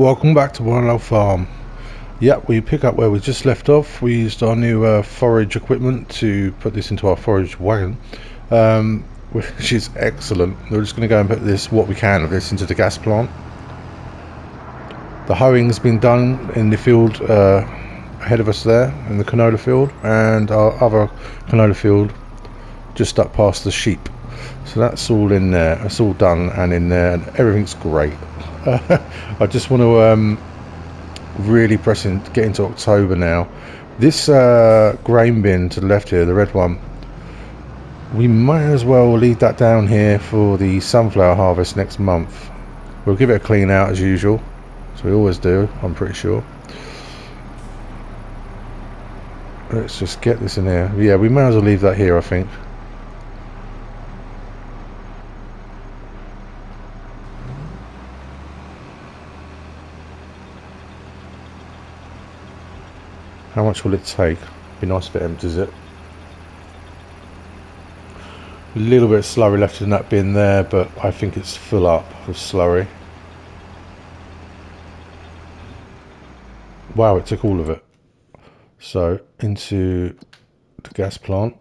Welcome back to Wernolau Farm. Yep, we pick up where we just left off. We used our new forage equipment to put this into our forage wagon, which is excellent. We're just going to go and put this, what we can of this, into the gas plant. The hoeing's been done in the field ahead of us there, in the canola field, and our other canola field just up past the sheep. So that's all in there, it's all done and in there, and everything's great. I just want to really get into October now. This grain bin to the left here, the red one, we might as well leave that down here for the sunflower harvest next month. We'll give it a clean out as usual, so we always do, I'm pretty sure. Let's just get this in here. Yeah, we might as well leave that here, I think. How much will it take? Be nice if it empties it. A little bit of slurry left in that bin there, but I think it's full up with slurry. Wow, it took all of it. So into the gas plant.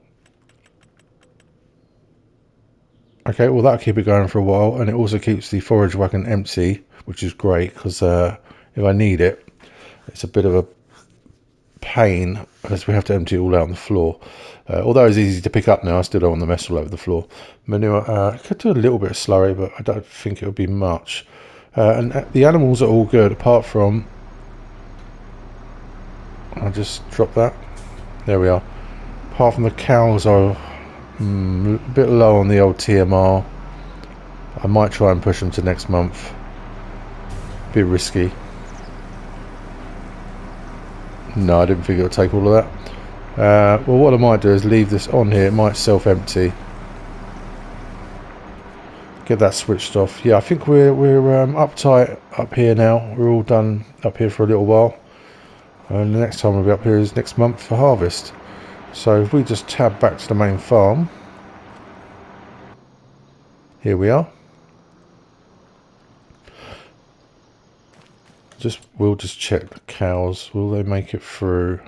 Okay, well that'll keep it going for a while, and it also keeps the forage wagon empty, which is great because if I need it, it's a bit of a pain as we have to empty it all out on the floor. Although it's easy to pick up now, I still don't want the mess all over the floor. Manure, I could do a little bit of slurry, but I don't think it would be much. And the animals are all good, apart from, I'll just drop that, there we are. Apart from the cows are a bit low on the old TMR. I might try and push them to next month. Bit risky. No, I didn't think it would take all of that. Well, what I might do is leave this on here. It might self-empty. Get that switched off. Yeah, I think we're uptight up here now. We're all done up here for a little while. And the next time we'll be up here is next month for harvest. So if we just tab back to the main farm. Here we are. We'll just check the cows. Will they make it through?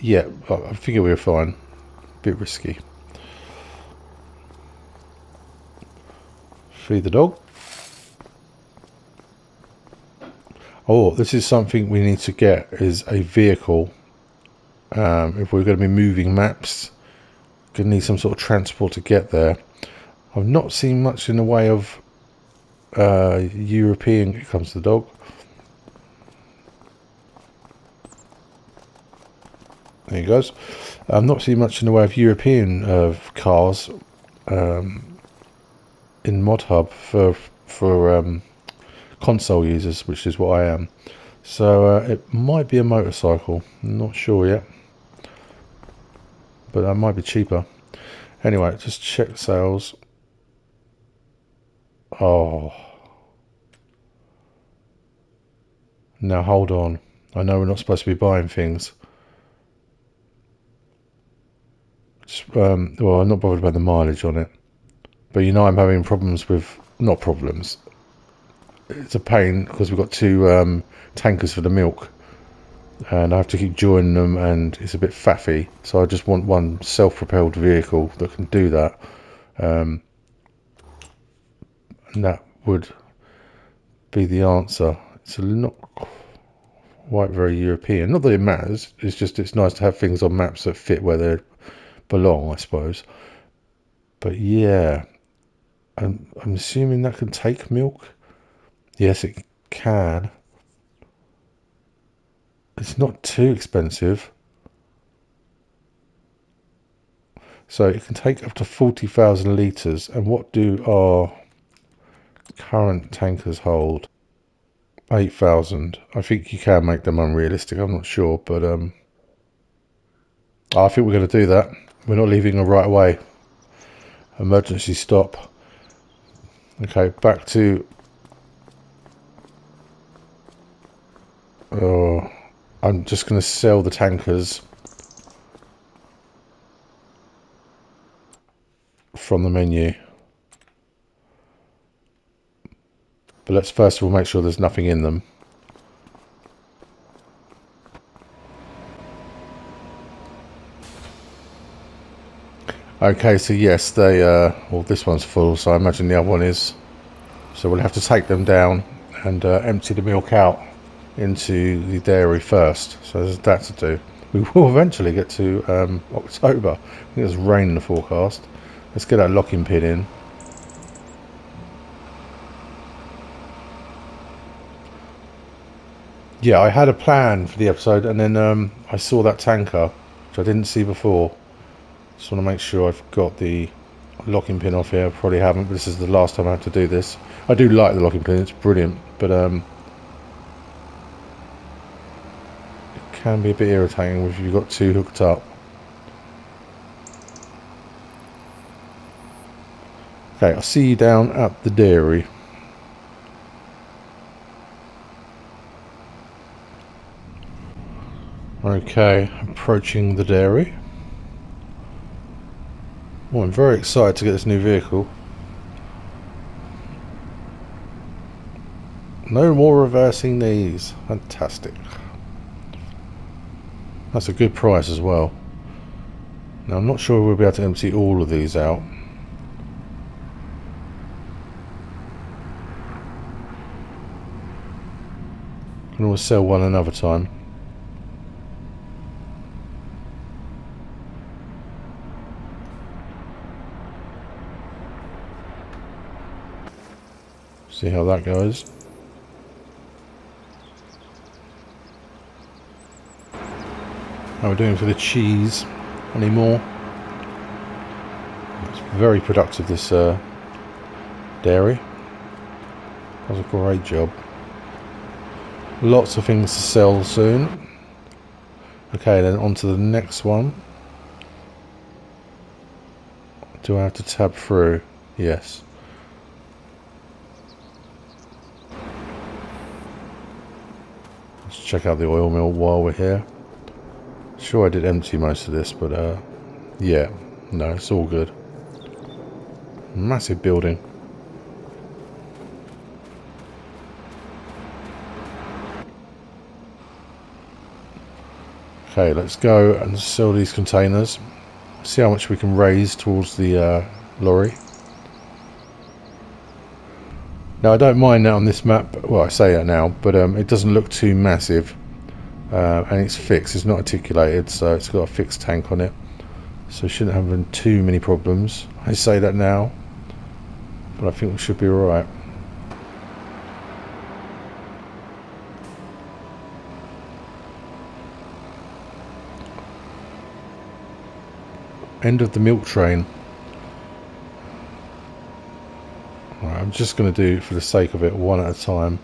Yeah, I figure we're fine. Bit risky. Feed the dog. Oh, this is something we need to get, is a vehicle. If we're going to be moving maps, going to need some sort of transport to get there. I've not seen much in the way of European. Here comes the dog. There he goes. I've not seen much in the way of European cars in Mod Hub for console users, which is what I am. So it might be a motorcycle. I'm not sure yet, but that might be cheaper. Anyway, just check sales. Oh, now hold on. I know we're not supposed to be buying things. Well, I'm not bothered about the mileage on it, but you know I'm having problems with, not problems, it's a pain because we've got two tankers for the milk and I have to keep joining them and it's a bit faffy, so I just want one self-propelled vehicle that can do that. And that would be the answer. It's not quite very European. Not that it matters. It's just it's nice to have things on maps that fit where they belong, I suppose. But yeah, I'm assuming that can take milk. Yes, it can. It's not too expensive. So it can take up to 40,000 litres. And what do our current tankers hold? 8,000. I think you can make them unrealistic. I'm not sure, but I think we're going to do that. We're not leaving them right away. Emergency stop. Okay, back to. Oh, I'm just going to sell the tankers from the menu. But let's first of all make sure there's nothing in them. Okay, so yes, they well, this one's full, so I imagine the other one is. So we'll have to take them down and empty the milk out into the dairy first. So there's that to do. We will eventually get to October. I think there's rain in the forecast. Let's get that locking pin in. Yeah, I had a plan for the episode, and then I saw that tanker, which I didn't see before. Just want to make sure I've got the locking pin off here. Probably haven't, but this is the last time I have to do this. I do like the locking pin, it's brilliant, but it can be a bit irritating if you've got two hooked up. Okay, I'll see you down at the dairy. Okay, approaching the dairy. Oh, I'm very excited to get this new vehicle. No more reversing these. Fantastic. That's a good price as well. Now I'm not sure we'll be able to empty all of these out. Can always sell one another time. See how that goes. How we're doing for the cheese? Any more? It's very productive, this dairy. Does a great job. Lots of things to sell soon. Okay, then on to the next one. Do I have to tab through? Yes. Let's check out the oil mill while we're here. Sure, I did empty most of this, but yeah, no, it's all good. Massive building. Okay, let's go and sell these containers. See how much we can raise towards the lorry. Now I don't mind that on this map. Well, I say that now, but it doesn't look too massive. And it's fixed, it's not articulated, so it's got a fixed tank on it, so shouldn't have too many problems. I say that now, but I think we should be alright. End of the milk train. Right, I'm just going to do, for the sake of it, one at a time.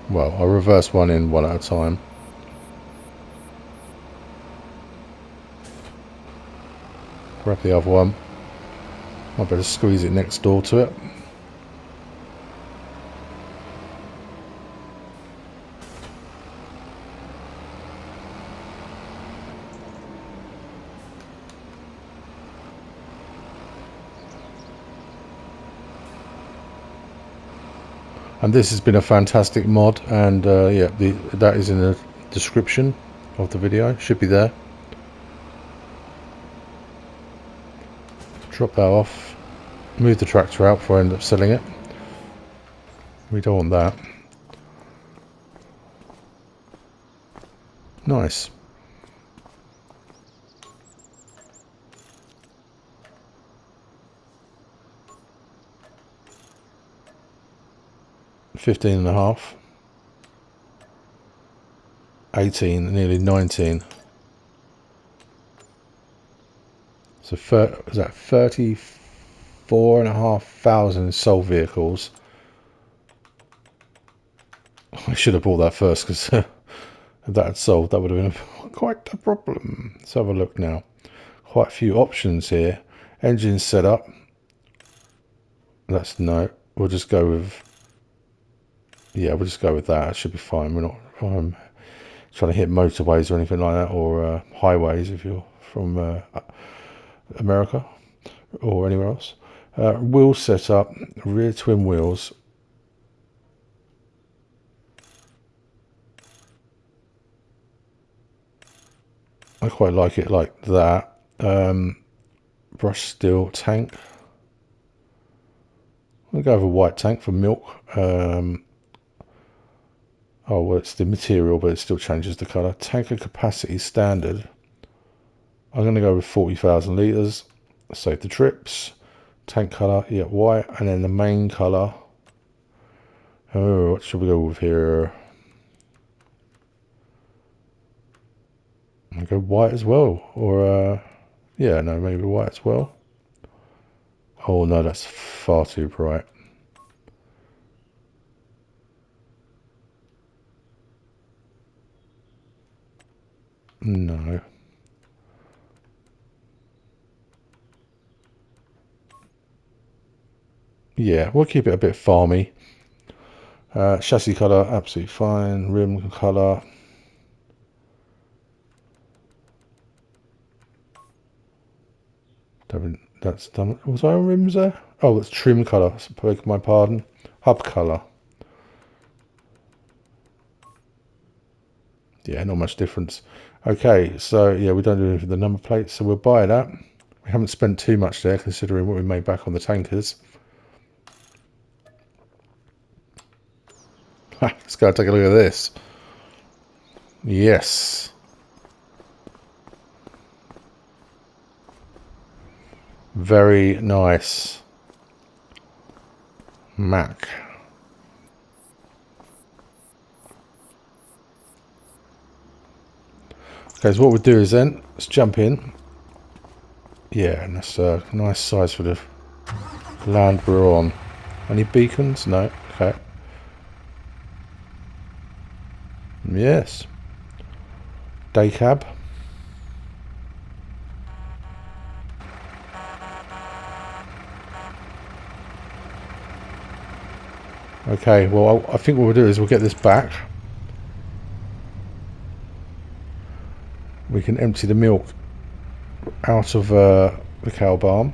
Well, I'll reverse one in one at a time. Grab the other one. I better squeeze it next door to it. And this has been a fantastic mod, and yeah, that is in the description of the video, should be there. Drop that off, move the tractor out before I end up selling it. We don't want that. Nice. $15.5, 18, nearly 19. So is that 34,500 sold vehicles? I should have bought that first, because if that had sold, that would have been quite a problem. Let's have a look now. Quite a few options here. Engine setup. That's no. We'll just go with yeah, we'll just go with that. It should be fine. We're not trying to hit motorways or anything like that, or highways if you're from America or anywhere else. Wheel setup, rear twin wheels. I quite like it like that. Brush steel tank. We'll go with a white tank for milk. Oh, well, it's the material, but it still changes the colour. Tanker capacity standard. I'm going to go with 40,000 litres. Save the trips. Tank colour, yeah, white. And then the main colour. Oh, what should we go with here? I'll go white as well. Or, yeah, no, maybe white as well. Oh, no, that's far too bright. No. Yeah, we'll keep it a bit farmy. Chassis colour, absolutely fine. Rim colour. That's done. Was I on rims there? Oh, it's trim colour. Beg my pardon. Hub colour. Yeah, not much difference. Okay, so yeah, we don't do anything with the number plates, so we'll buy that. We haven't spent too much there, considering what we made back on the tankers. Let's go take a look at this. Yes. Very nice. Mac. Okay, so what we'll do is then, let's jump in. Yeah, and that's a nice size for the land we're on. Any beacons? No. Okay. Yes. Day cab. Okay, well, I think what we'll do is we'll get this back. We can empty the milk out of the cow barn.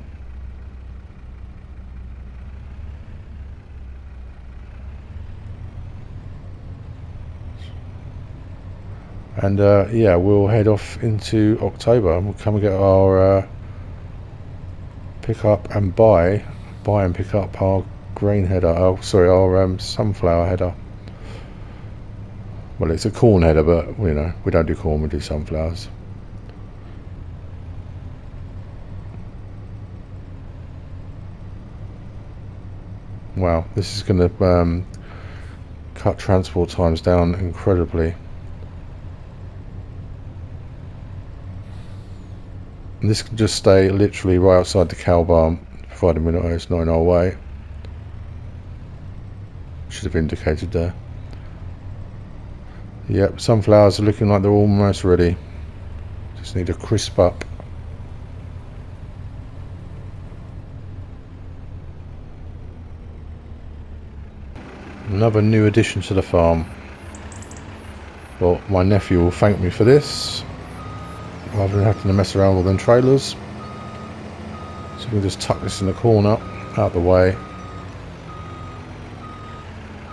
And yeah, we'll head off into October and we'll come and get our pick up and buy and pick up our grain header. Oh, sorry, our sunflower header. Well, it's a corn header, but you know, we don't do corn, we do sunflowers. Wow, this is going to cut transport times down incredibly. And this can just stay literally right outside the cow barn, provided it's not in our way. Should have indicated there. Yep, sunflowers are looking like they're almost ready. Just need to crisp up. Another new addition to the farm. Well, my nephew will thank me for this, rather than having to mess around with them trailers. So we can just tuck this in the corner, out the way.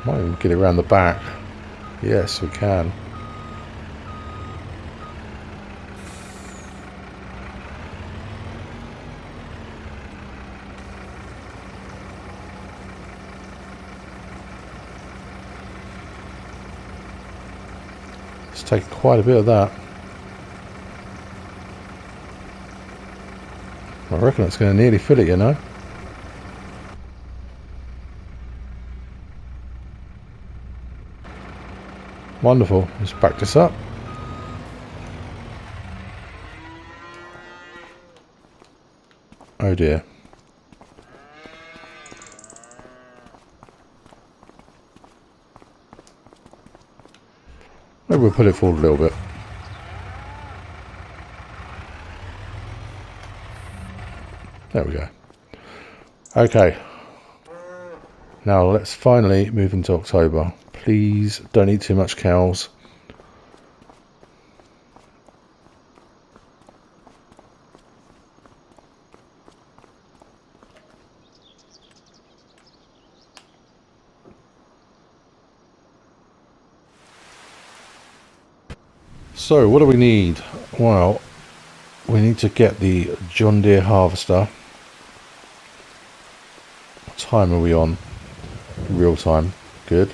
Might even get it around the back. Yes, we can. Let's take quite a bit of that. I reckon it's going to nearly fill it, you know. Wonderful. Let's back this up. Oh dear. Maybe we'll pull it forward a little bit. There we go. Okay. Now let's finally move into October. Please don't eat too much, cows. So what do we need? Well, we need to get the John Deere harvester. What time are we on? Real time. Good.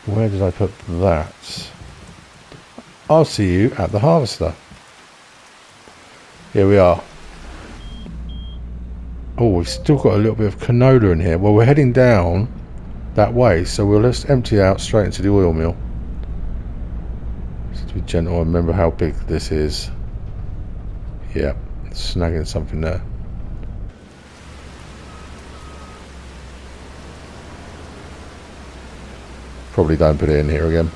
Where did I put that? I'll see you at the harvester. Here we are. Oh, we've still got a little bit of canola in here. Well, we're heading down that way, so we'll just empty out straight into the oil mill. Just be gentle. Remember how big this is. Yeah, snagging something there. Probably don't put it in here again.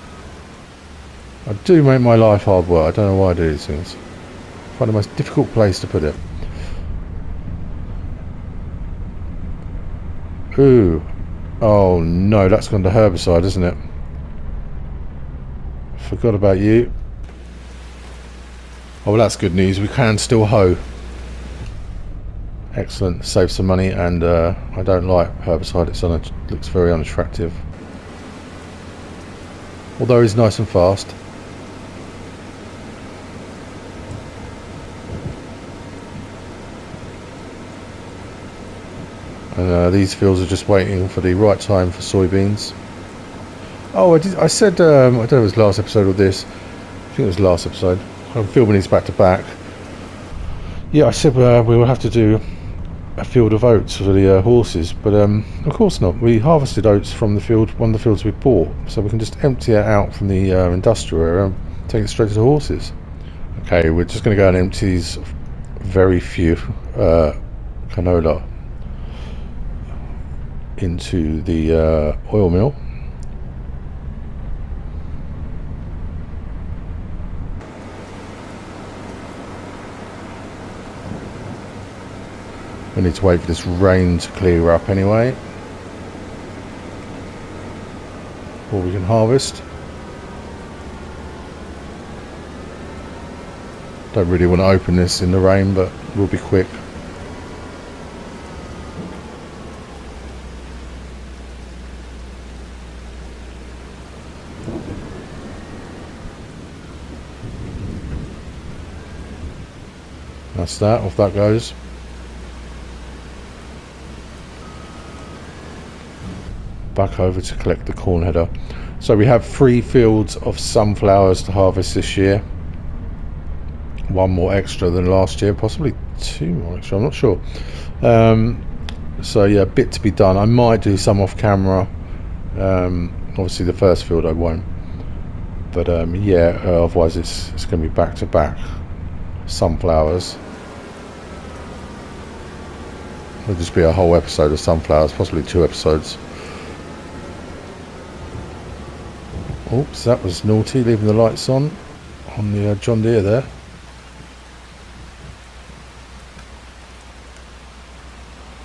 I do make my life hard work. I don't know why I do these things. I find the most difficult place to put it. Ooh. Oh no, that's gone to herbicide, isn't it? Forgot about you. Oh, well, that's good news. We can still hoe. Excellent. Save some money, and I don't like herbicide. It looks very unattractive. Although it's nice and fast. And these fields are just waiting for the right time for soybeans. Oh, I said, I don't know if it was last episode or this. I think it was last episode. I'm filming these back to back. Yeah, I said we will have to do a field of oats for the horses, but of course not. We harvested oats from the field, one of the fields we bought, so we can just empty it out from the industrial area and take it straight to the horses. Okay, we're just going to go and empty these very few canola into the oil mill. We need to wait for this rain to clear up anyway, before we can harvest. Don't really want to open this in the rain, but we'll be quick. That's that, off that goes. Back over to collect the corn header. So we have 3 fields of sunflowers to harvest this year. 1 more extra than last year, possibly 2 more extra, I'm not sure. So yeah, a bit to be done. I might do some off camera. Obviously the first field I won't, but yeah, otherwise it's going to be back to back sunflowers. It'll just be a whole episode of sunflowers, possibly 2 episodes. Oops, that was naughty, leaving the lights on the John Deere there.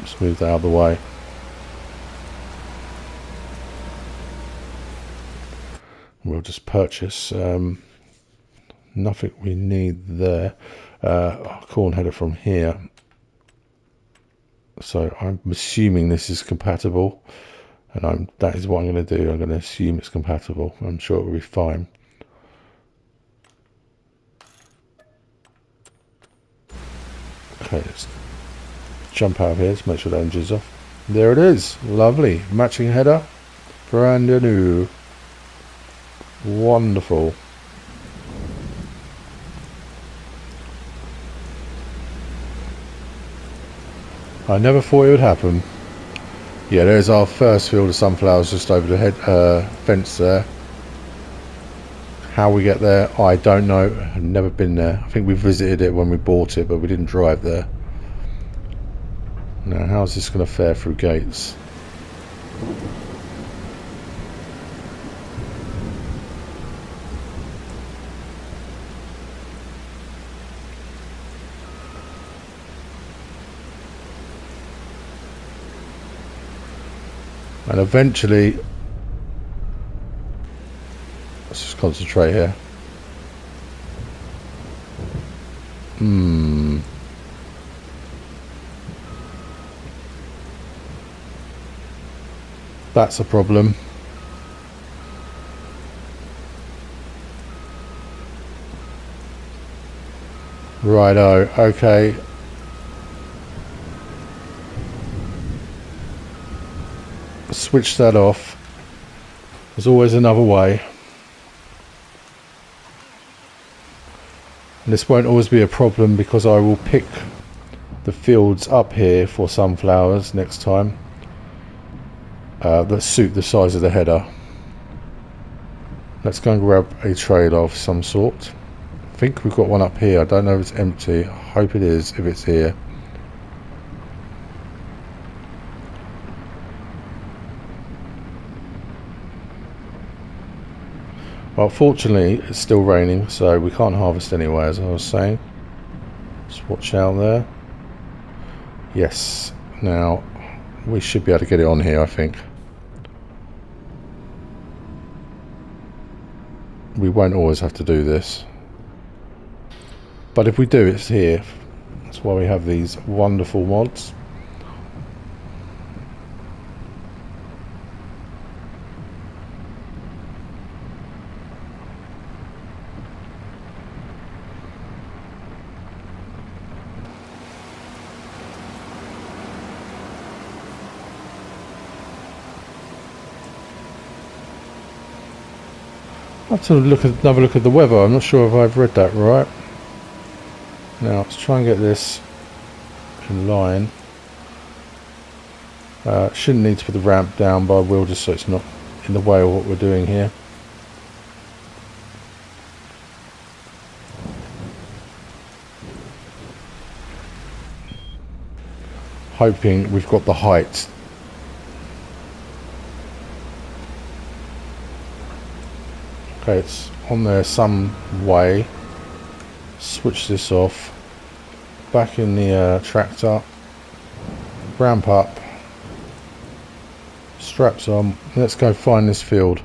Just move that out of the way. We'll just purchase nothing we need there. Corn header from here. So I'm assuming this is compatible, and that is what I'm going to do. I'm going to assume it's compatible. I'm sure it will be fine. Okay, let's jump out of here. Let's make sure the engine's off. There it is. Lovely. Matching header. Brand new. Wonderful. I never thought it would happen. Yeah, there's our first field of sunflowers just over the fence there. How we get there, I don't know. I've never been there. I think we visited it when we bought it, but we didn't drive there. Now, how's this going to fare through gates? And eventually concentrate here. That's a problem. Righto, okay. Switch that off. There's always another way. And this won't always be a problem because I will pick the fields up here for sunflowers next time that suit the size of the header. Let's go and grab a trailer of some sort. I think we've got one up here. I don't know if it's empty. I hope it is if it's here. Well, fortunately it's still raining, so we can't harvest anyway, as I was saying. Just watch out there. Yes, now we should be able to get it on here, I think. We won't always have to do this, but if we do, it's here. That's why we have these wonderful mods. I have to look at another look at the weather. I'm not sure if I've read that right. Now let's try and get this in line. Shouldn't need to put the ramp down, but I will, just so it's not in the way of what we're doing here. Hoping we've got the height. Okay, it's on there some way. Switch this off. Back in the tractor. Ramp up. Straps on. Let's go find this field.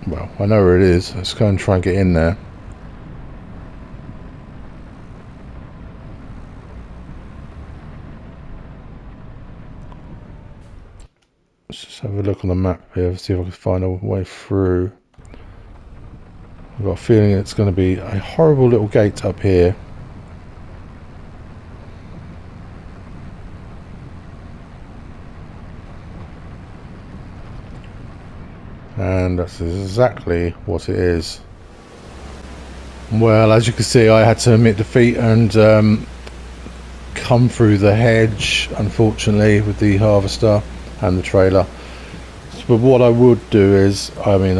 Well, I know where it is. Let's go and try and get in there. Let's just have a look on the map here, see if I can find a way through. I've got a feeling it's going to be a horrible little gate up here. And that's exactly what it is. Well, as you can see, I had to admit defeat and come through the hedge, unfortunately, with the harvester and the trailer. But what I would do is, I mean,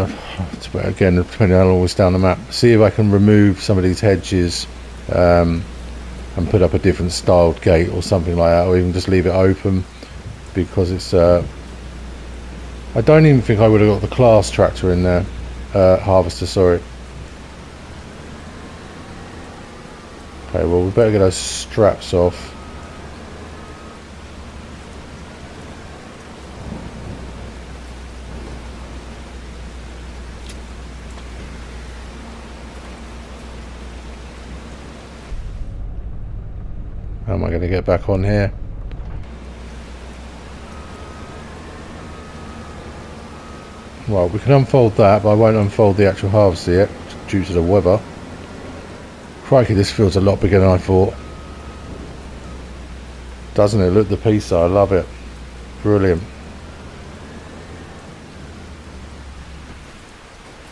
again, depending on how long it's down the map, see if I can remove some of these hedges and put up a different styled gate or something like that, or even just leave it open, because it's I don't even think I would have got the class tractor in there, harvester, sorry. Okay, well, we better get those straps off. How am I going to get back on here? Well, we can unfold that, but I won't unfold the actual harvester yet due to the weather. Crikey, this feels a lot bigger than I thought. Doesn't it? Look at the piece, I love it. Brilliant.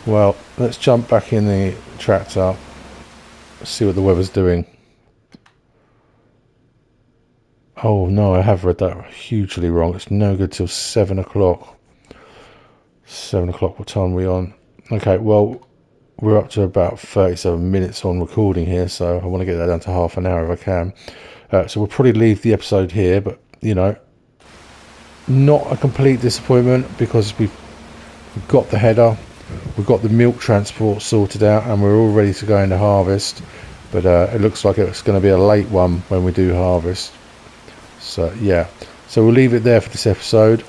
Well, let's jump back in the tractor. See what the weather's doing. Oh no, I have read that hugely wrong. It's no good till 7 o'clock. 7 o'clock, what time are we on? Okay, well, we're up to about 37 minutes on recording here, so I want to get that down to half an hour if I can. So we'll probably leave the episode here, but, you know, not a complete disappointment, because we've got the header, we've got the milk transport sorted out, and we're all ready to go into harvest. But it looks like it's going to be a late one when we do harvest. So, yeah. So we'll leave it there for this episode.